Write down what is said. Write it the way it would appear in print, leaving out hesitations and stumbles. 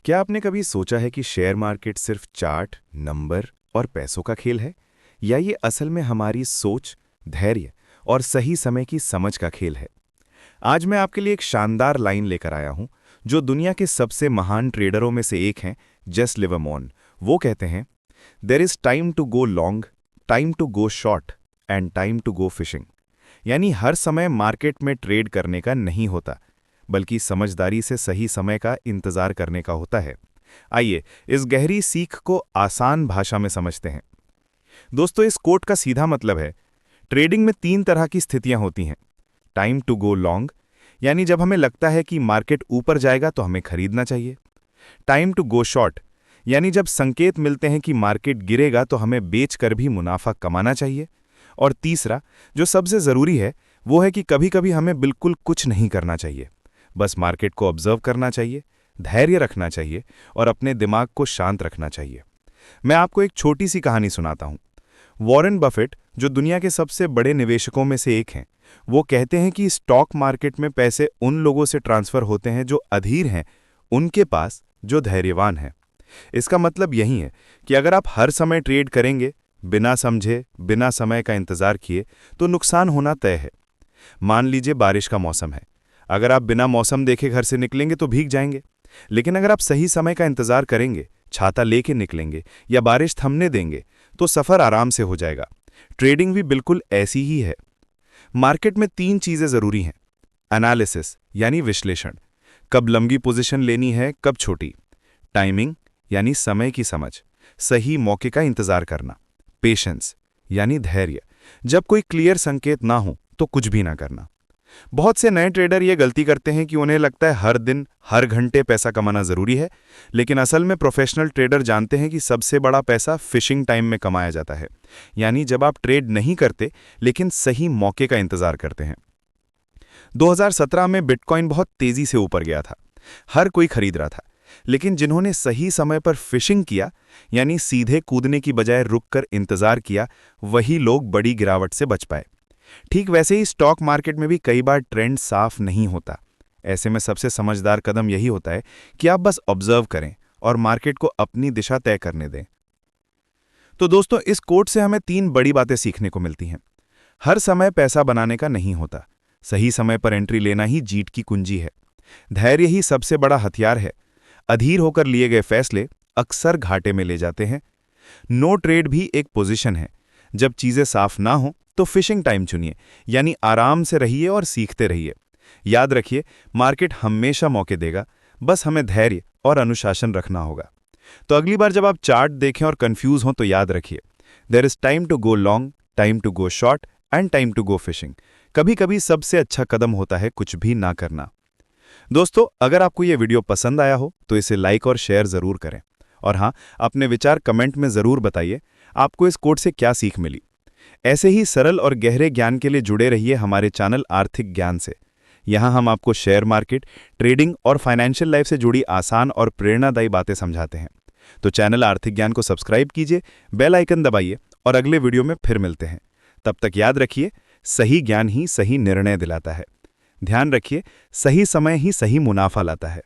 क्या आपने कभी सोचा है कि शेयर मार्केट सिर्फ चार्ट, नंबर और पैसों का खेल है, या ये असल में हमारी सोच, धैर्य और सही समय की समझ का खेल है? आज मैं आपके लिए एक शानदार लाइन लेकर आया हूं, जो दुनिया के सबसे महान ट्रेडरों में से एक हैं, जेस लिवरमोर। वो कहते हैं, there is time to go long, time to go short and time to go fishing. यानी हर समय मार्केट में ट्रेड करने का नहीं होता, बल्कि समझदारी से सही समय का इंतजार करने का होता है। आइए इस गहरी सीख को आसान भाषा में समझते हैं। दोस्तों, इस कोट का सीधा मतलब है, ट्रेडिंग में 3 तरह की स्थितियां होती हैं। टाइम टू गो लॉन्ग, यानी जब हमें लगता है कि मार्केट ऊपर जाएगा तो हमें खरीदना चाहिए। टाइम टू गो शॉर्ट, यानी जब संकेत मिलते हैं कि मार्केट गिरेगा तो हमें बेचकर भी मुनाफा कमाना चाहिए। और तीसरा, जो सबसे जरूरी है, वो है कि कभी-कभी हमें बिल्कुल कुछ नहीं करना चाहिए, बस मार्केट को ऑब्जर्व करना चाहिए, धैर्य रखना चाहिए और अपने दिमाग को शांत रखना चाहिए। मैं आपको एक छोटी सी कहानी सुनाता हूं। वॉरेन बफेट, जो दुनिया के सबसे बड़े निवेशकों में से एक हैं, वो कहते हैं कि स्टॉक मार्केट में पैसे उन लोगों से ट्रांसफर होते हैं जो अधीर हैं, उनके पास जो धैर्यवान हैं। इसका मतलब यही है कि अगर आप हर समय ट्रेड करेंगे, बिना समझे, बिना समय का इंतजार किए, तो नुकसान होना तय है। मान लीजिए बारिश का मौसम है। अगर आप बिना मौसम देखे घर से निकलेंगे तो भीग जाएंगे। लेकिन अगर आप सही समय का इंतजार करेंगे, छाता लेके निकलेंगे या बारिश थमने देंगे, तो सफर आराम से हो जाएगा। ट्रेडिंग भी बिल्कुल ऐसी ही है। मार्केट में 3 चीजें जरूरी हैं। एनालिसिस यानी विश्लेषण, कब लंबी पोजीशन लेनी है, कब छोटी। टाइमिंग यानी समय की समझ, सही मौके का इंतजार करना। पेशेंस यानी धैर्य, जब कोई क्लियर संकेत ना हो तो कुछ भी ना करना। बहुत से नए ट्रेडर ये गलती करते हैं कि उन्हें लगता है हर दिन, हर घंटे पैसा कमाना जरूरी है, लेकिन असल में प्रोफेशनल ट्रेडर जानते हैं कि सबसे बड़ा पैसा फिशिंग टाइम में कमाया जाता है, यानी जब आप ट्रेड नहीं करते लेकिन सही मौके का इंतजार करते हैं। 2017 में बिटकॉइन बहुत तेजी से ऊपर गया था। हर कोई खरीद रहा था, लेकिन जिन्होंने सही समय पर फिशिंग किया, यानी सीधे कूदने की बजाय रुककर इंतजार किया, वही लोग बड़ी गिरावट से बच पाए। ठीक वैसे ही स्टॉक मार्केट में भी कई बार ट्रेंड साफ नहीं होता। ऐसे में सबसे समझदार कदम यही होता है कि आप बस ऑब्जर्व करें और मार्केट को अपनी दिशा तय करने दें। तो दोस्तों, इस कोट से हमें 3 बड़ी बातें सीखने को मिलती हैं। हर समय पैसा बनाने का नहीं होता, सही समय पर एंट्री लेना ही जीत की कुंजी है। धैर्य ही सबसे बड़ा हथियार है। अधीर होकर लिए गए फैसले अक्सर घाटे में ले जाते हैं। नो ट्रेड भी एक पोजीशन है। जब चीजें साफ ना हो तो फिशिंग टाइम चुनिए, यानी आराम से रहिए और सीखते रहिए। याद रखिए, मार्केट हमेशा मौके देगा, बस हमें धैर्य और अनुशासन रखना होगा। तो अगली बार जब आप चार्ट देखें और कंफ्यूज हों तो याद रखिए, there is time to go long, time to go short and time to go fishing. कभी कभी सबसे अच्छा कदम होता है कुछ भी ना करना। दोस्तों, अगर आपको यह वीडियो पसंद आया हो तो इसे लाइक और शेयर जरूर करें। और हाँ, अपने विचार कमेंट में जरूर बताइए आपको इस कोट से क्या सीख मिली। ऐसे ही सरल और गहरे ज्ञान के लिए जुड़े रहिए हमारे चैनल आर्थिक ज्ञान से। यहाँ हम आपको शेयर मार्केट, ट्रेडिंग और फाइनेंशियल लाइफ से जुड़ी आसान और प्रेरणादायी बातें समझाते हैं। तो चैनल आर्थिक ज्ञान को सब्सक्राइब कीजिए, बेल आइकन दबाइए और अगले वीडियो में फिर मिलते हैं। तब तक याद रखिए, सही ज्ञान ही सही निर्णय दिलाता है। ध्यान रखिए, सही समय ही सही मुनाफा लाता है।